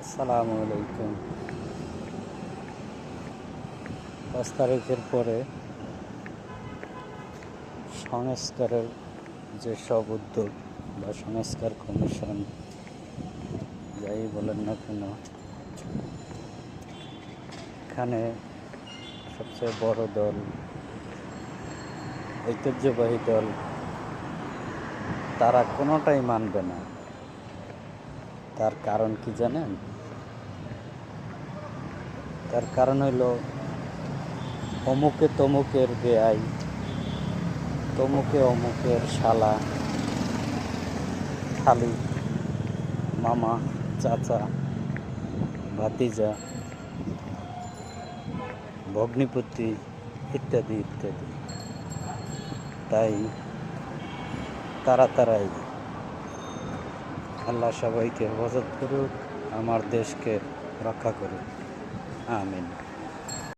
আসসালামু আলাইকুম। 5 তারিখের পরে সংস্কারের যেসব উদ্যোগ বা সংস্কার কমিশন যাই বলেন না কেন, এখানে সবচেয়ে বড় দল, ঐতিহ্যবাহী দল, তারা কোনোটাই মানবে না। তার কারণ কি জানেন? তার কারণ হইল অমুকে তমুকের বেয়াই, তমুকে অমুকের শালা, খালি, মামা, চাচা, ভাতিজা, ভগ্নিপতি ইত্যাদি ইত্যাদি। তাই তারাই আল্লাহ সবাইকে হেফাজত করুক, আমার দেশকে রক্ষা করুক। আমিন।